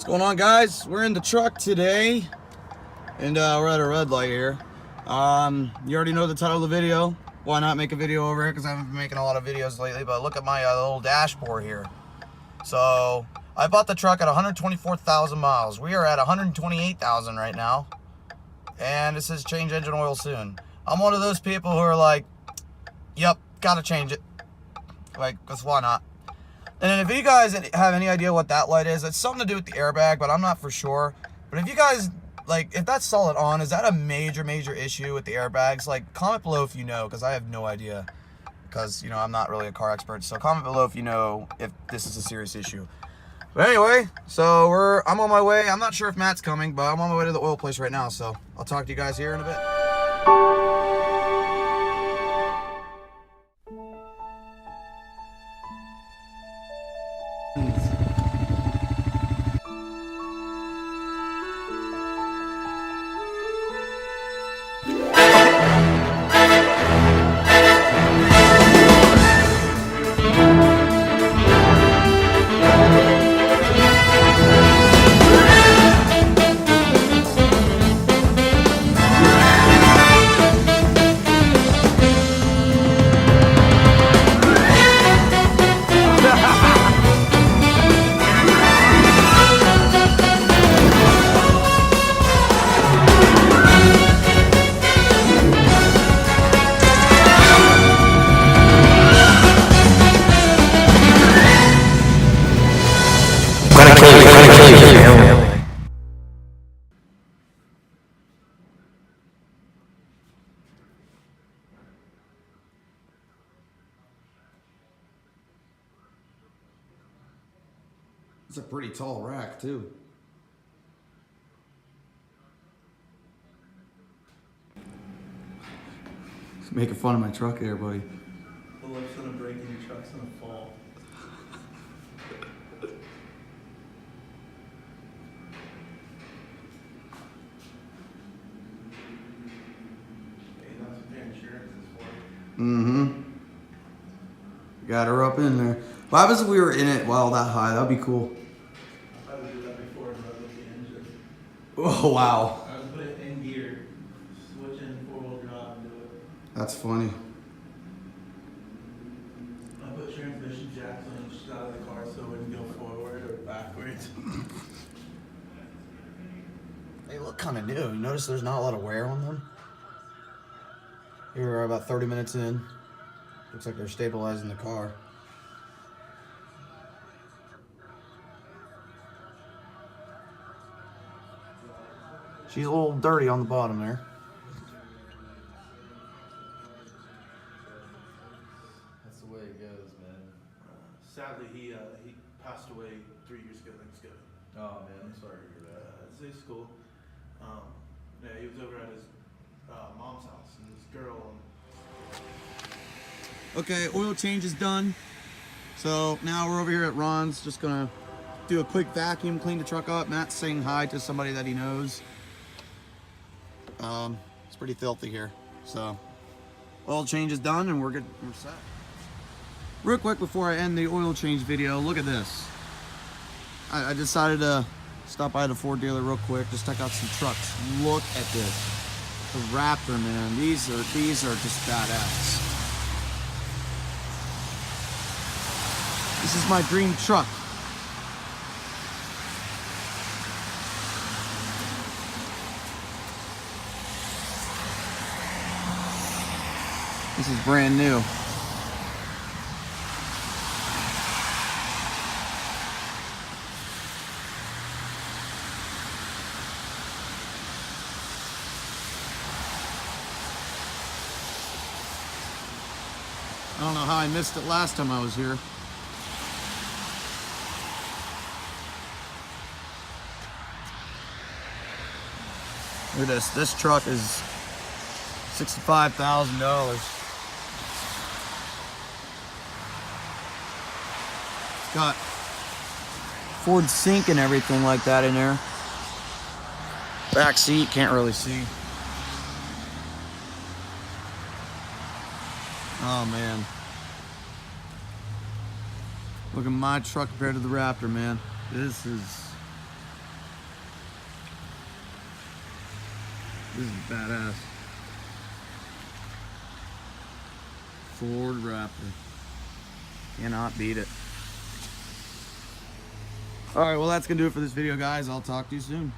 What's going on, guys? We're in the truck today, and we're at a red light here. You already know the title of the video. Why not make a video over it? Because I haven't been making a lot of videos lately, but look at my little dashboard here. So, I bought the truck at 124,000 miles. We are at 128,000 right now, and it says change engine oil soon. I'm one of those people who are like, yep, gotta change it. Like, because why not? And if you guys have any idea what that light is, it's something to do with the airbag, but I'm not for sure. But if you guys, like, if that's solid on, is that a major issue with the airbags? Like, comment below if you know, because I have no idea. Because, you know, I'm not really a car expert. So comment below if you know if this is a serious issue. But anyway, so I'm on my way. I'm not sure if Matt's coming, but I'm on my way to the oil place right now. So I'll talk to you guys here in a bit. It's a pretty tall rack, too. He's making fun of my truck here, buddy. The lift's gonna break and your truck's gonna fall. Hey, that's what their insurance is for. Mm-hmm. Got her up in there. What happens if we were in it while that high? That'd be cool. I would do that before and run with the engine. Oh, wow. I would put it in gear, switch in four-wheel drive and do it. That's funny. I put transmission jacks on each side of the car so it wouldn't go forward or backwards. They look kind of new. You notice there's not a lot of wear on them? Here we are about 30 minutes in. Looks like they're stabilizing the car. She's a little dirty on the bottom there. That's the way it goes, man. Sadly, he passed away 3 years ago Thanksgiving. Oh man, I'm sorry to hear that. It's school. Yeah, he was over at his mom's house and this girl. Okay, oil change is done. So now we're over here at Ron's, just gonna do a quick vacuum, clean the truck up. Matt's saying hi to somebody that he knows. It's pretty filthy here. So oil change is done and we're good, we're set. Real quick before I end the oil change video, look at this. I decided to stop by the Ford dealer real quick, just check out some trucks. Look at this. The Raptor, man. These are just badass. This is my dream truck. This is brand new. I don't know how I missed it last time I was here. Look at this. This truck is $65,000. It's got Ford Sync and everything like that in there. Back seat, can't really see. Oh man. Look at my truck compared to the Raptor, man. This is This is badass. Ford Raptor. Cannot beat it. Alright, well that's going to do it for this video, guys. I'll talk to you soon.